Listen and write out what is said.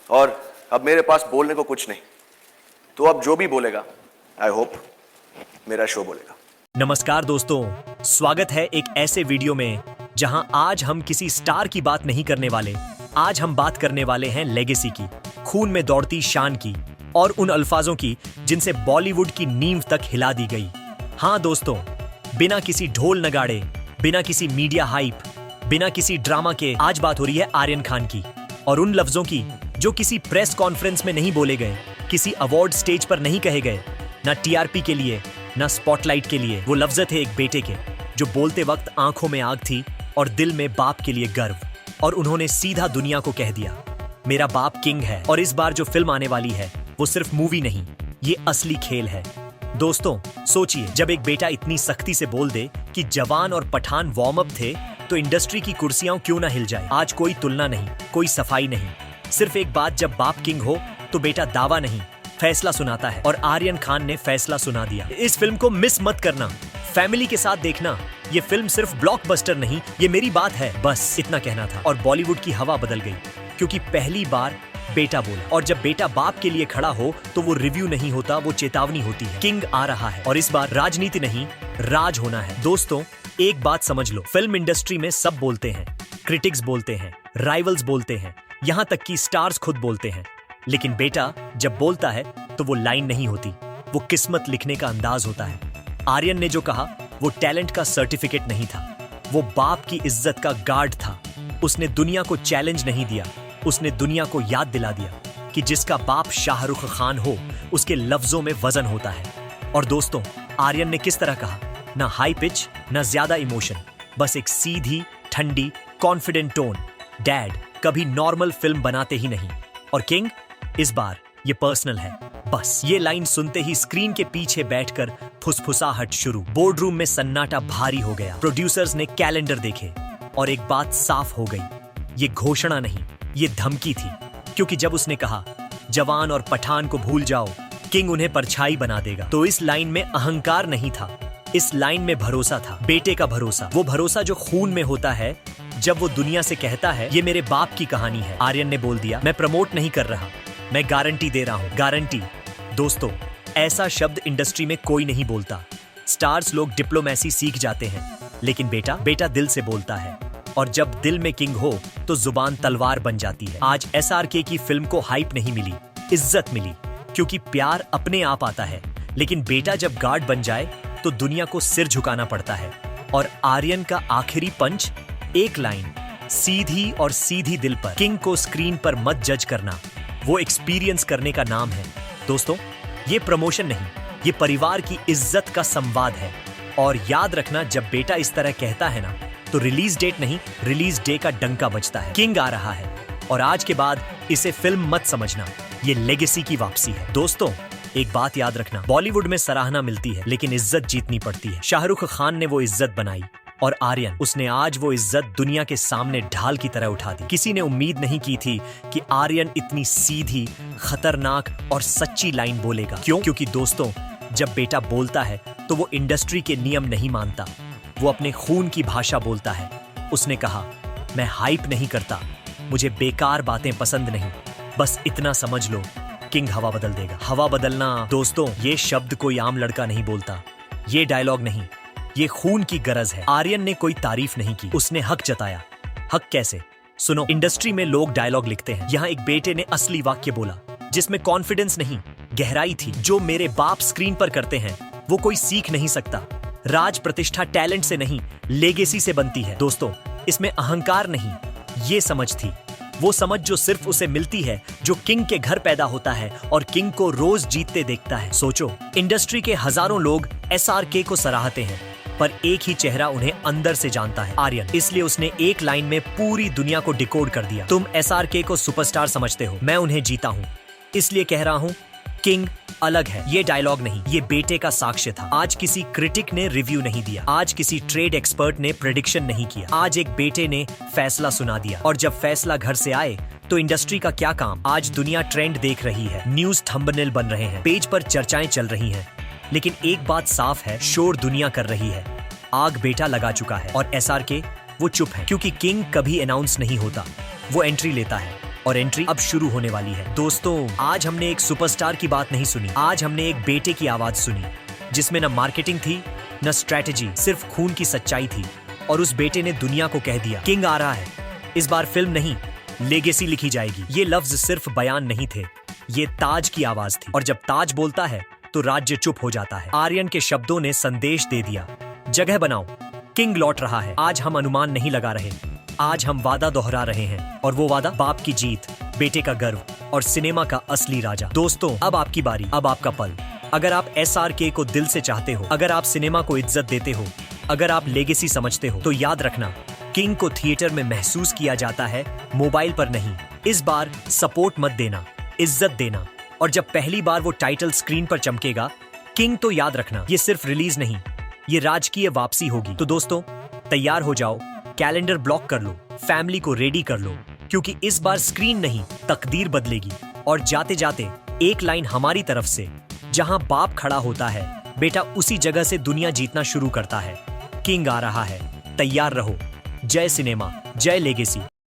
और अब मेरे पास बोलने को कुछ नहीं। तो अब जो भी बोलेगा, आई होप मेरा शो बोलेगा। नमस्कार दोस्तों, स्वागत है एक ऐसे वीडियो में जहां आज हम किसी स्टार की बात नहीं करने वाले। आज हम बात करने वाले हैं लेगेसी की, खून में दौड़ती शान की और उन अल्फाजों की जिनसे बॉलीवुड की नींव तक हिला दी गई। हाँ दोस्तों, बिना किसी ढोल नगाड़े, बिना किसी मीडिया हाइप, बिना किसी ड्रामा के आज बात हो रही है आर्यन खान की और उन लफ्जों की जो किसी प्रेस कॉन्फ्रेंस में नहीं बोले गए, किसी अवार्ड स्टेज पर नहीं कहे गए, ना टीआरपी के लिए ना स्पॉटलाइट के लिए। वो लफ्ज थे एक बेटे के जो बोलते वक्त आंखों में आग थी और दिल में बाप के लिए गर्व, और उन्होंने सीधा दुनिया को कह दिया, मेरा बाप किंग है। और इस बार जो फिल्म आने वाली है वो सिर्फ मूवी नहीं, ये असली खेल है। दोस्तों सोचिए, जब एक बेटा इतनी सख्ती से बोल दे कि जवान और पठान वार्म अप थे तो इंडस्ट्री की कुर्सियां क्यों ना हिल जाए। आज कोई तुलना नहीं, कोई सफाई नहीं, सिर्फ एक बात, जब बाप किंग हो तो बेटा दावा नहीं फैसला सुनाता है। और आर्यन खान ने फैसला सुना दिया। इस फिल्म को मिस मत करना, फैमिली के साथ देखना। ये फिल्म सिर्फ ब्लॉकबस्टर नहीं, ये मेरी बात है, बस इतना कहना था। और बॉलीवुड की हवा बदल गई क्योंकि पहली बार बेटा बोला। और जब बेटा बाप के लिए खड़ा हो तो वो रिव्यू नहीं होता, वो चेतावनी होती है। किंग आ रहा है और इस बार राजनीति नहीं, राज होना है। दोस्तों एक बात समझ लो, फिल्म इंडस्ट्री में सब बोलते हैं, क्रिटिक्स बोलते हैं, राइवल्स बोलते हैं, यहाँ तक कि स्टार्स खुद बोलते हैं, लेकिन बेटा जब बोलता है तो वो लाइन नहीं होती, वो किस्मत लिखने का अंदाज होता है। आर्यन ने जो कहा वो टैलेंट का सर्टिफिकेट नहीं था, वो बाप की इज्जत का गार्ड था। उसने दुनिया को चैलेंज नहीं दिया, उसने दुनिया को याद दिला दिया कि जिसका बाप शाहरुख खान हो उसके लफ्जों में वजन होता है। और दोस्तों आर्यन ने किस तरह कहा, ना हाई पिच ना ज्यादा इमोशन, बस एक सीधी ठंडी कॉन्फिडेंट टोन। डैड कभी नॉर्मल फिल्म बनाते ही नहीं, और किंग इस बार ये पर्सनल है। बस ये लाइन सुनते ही स्क्रीन के पीछे बैठकर फुसफुसाहट शुरू। बोर्डरूम में सन्नाटा भारी हो गया। प्रोड्यूसर्स ने कैलेंडर देखे और एक बात साफ हो गई, ये घोषणा नहीं, ये धमकी थी। क्योंकि जब उसने कहा जवान और पठान को भूल जाओ, किंग उन्हें परछाई बना देगा, तो इस लाइन में अहंकार नहीं था, इस लाइन में भरोसा था, बेटे का भरोसा। वो भरोसा जो खून में होता है जब वो दुनिया से कहता है ये मेरे बाप की कहानी है। आर्यन ने बोल दिया, मैं प्रमोट नहीं कर रहा, मैं गारंटी दे रहा हूं, गारंटी। दोस्तों ऐसा शब्द इंडस्ट्री में कोई नहीं बोलता। स्टार्स लोग डिप्लोमेसी सीख जाते हैं, लेकिन बेटा दिल से बोलता है। और जब दिल में किंग हो तो जुबान तलवार बन जाती है। आज एसआरके की फिल्म को हाइप नहीं मिली, इज्जत मिली, क्योंकि प्यार अपने आप आता है, लेकिन बेटा जब गार्ड बन जाए तो दुनिया को सिर झुकाना पड़ता है। और आर्यन का आखिरी पंच, एक लाइन, सीधी और सीधी दिल पर। किंग को स्क्रीन पर मत जज करना, वो एक्सपीरियंस करने का नाम है। दोस्तों ये प्रमोशन नहीं, ये परिवार की इज्जत का संवाद है। और याद रखना, जब बेटा इस तरह कहता है ना, तो रिलीज डेट नहीं, रिलीज डे का डंका बजता है। किंग आ रहा है और आज के बाद इसे फिल्म मत समझना, ये लेगेसी की वापसी है। दोस्तों एक बात याद रखना, बॉलीवुड में सराहना मिलती है लेकिन इज्जत जीतनी पड़ती है। शाहरुख खान ने वो इज्जत बनाई और आर्यन, उसने आज वो इज्जत दुनिया के सामने ढाल की तरह उठा दी। किसी ने उम्मीद नहीं की थी कि आर्यन इतनी सीधी, खतरनाक और सच्ची लाइन बोलेगा। क्यों? क्योंकि दोस्तों जब बेटा बोलता है तो वो इंडस्ट्री के नियम नहीं मानता, वो अपने खून की भाषा बोलता है। उसने कहा, मैं हाइप नहीं करता, मुझे बेकार बातें पसंद नहीं, बस इतना समझ लो, किंग हवा बदल देगा। हवा बदलना दोस्तों, ये शब्द कोई आम लड़का नहीं बोलता, ये डायलॉग नहीं, ये खून की गरज है। आर्यन ने कोई तारीफ नहीं की, उसने हक जताया। हक कैसे? सुनो, इंडस्ट्री में लोग डायलॉग लिखते हैं, यहाँ एक बेटे ने असली वाक्य बोला जिसमें कॉन्फिडेंस नहीं, गहराई थी। जो मेरे बाप स्क्रीन पर करते हैं वो कोई सीख नहीं सकता। राज प्रतिष्ठा टैलेंट से नहीं, लेगेसी से बनती है। दोस्तों इसमें अहंकार नहीं, ये समझ थी, वो समझ जो सिर्फ उसे मिलती है जो किंग के घर पैदा होता है और किंग को रोज जीतते देखता है। सोचो, इंडस्ट्री के हजारों लोग एसआरके को सराहते हैं, पर एक ही चेहरा उन्हें अंदर से जानता है, आर्यन। इसलिए उसने एक लाइन में पूरी दुनिया को डिकोड कर दिया। तुम एसआरके को सुपरस्टार समझते हो, मैं उन्हें जीता हूँ, इसलिए कह रहा हूँ किंग अलग है। ये डायलॉग नहीं, ये बेटे का साक्ष्य था। आज किसी क्रिटिक ने रिव्यू नहीं दिया, आज किसी ट्रेड एक्सपर्ट ने प्रेडिक्शन नहीं किया, आज एक बेटे ने फैसला सुना दिया। और जब फैसला घर से आए तो इंडस्ट्री का क्या काम? आज दुनिया ट्रेंड देख रही है, न्यूज थंबनेल बन रहे हैं, पेज पर चर्चाएं चल रही हैं, लेकिन एक बात साफ है, शोर दुनिया कर रही है, आग बेटा लगा चुका है। और एसआरके वो चुप है, क्योंकि किंग कभी अनाउंस नहीं होता, वो एंट्री लेता है और एंट्री अब शुरू होने वाली है। दोस्तों, आज हमने एक सुपरस्टार की बात नहीं सुनी, आज हमने एक बेटे की आवाज सुनी जिसमें न मार्केटिंग थी न स्ट्रेटेजी, सिर्फ खून की सच्चाई थी। और उस बेटे ने दुनिया को कह दिया, किंग आ रहा है। इस बार फिल्म नहीं, लेगेसी लिखी जाएगी। ये लफ्ज सिर्फ बयान नहीं थे, ये ताज की आवाज थी। और जब ताज बोलता है तो राज्य चुप हो जाता है। आर्यन के शब्दों ने संदेश दे दिया, जगह बनाओ, किंग लौट रहा है। आज हम अनुमान नहीं लगा रहे, आज हम वादा दोहरा रहे हैं। और वो वादा, बाप की जीत, बेटे का गर्व और सिनेमा का असली राजा। दोस्तों, अब आपकी बारी, अब आपका पल। अगर आप SRK को दिल से चाहते हो, अगर आप सिनेमा को इज्जत देते हो, अगर आप लेगेसी समझते हो, तो याद रखना, किंग को थिएटर में महसूस किया जाता है, मोबाइल पर नहीं। इस बार सपोर्ट मत देना, इज्जत देना। और जब पहली बार वो टाइटल स्क्रीन पर चमकेगा, किंग, तो याद रखना, ये सिर्फ रिलीज नहीं, ये राजकीय वापसी होगी। तो दोस्तों, तैयार हो जाओ, कैलेंडर ब्लॉक कर लो, फैमिली को रेडी कर लो, क्योंकि इस बार स्क्रीन नहीं, तकदीर बदलेगी। और जाते जाते एक लाइन हमारी तरफ से, जहां बाप खड़ा होता है, बेटा उसी जगह से दुनिया जीतना शुरू करता है। किंग आ रहा है, तैयार रहो। जय सिनेमा, जय लेगेसी।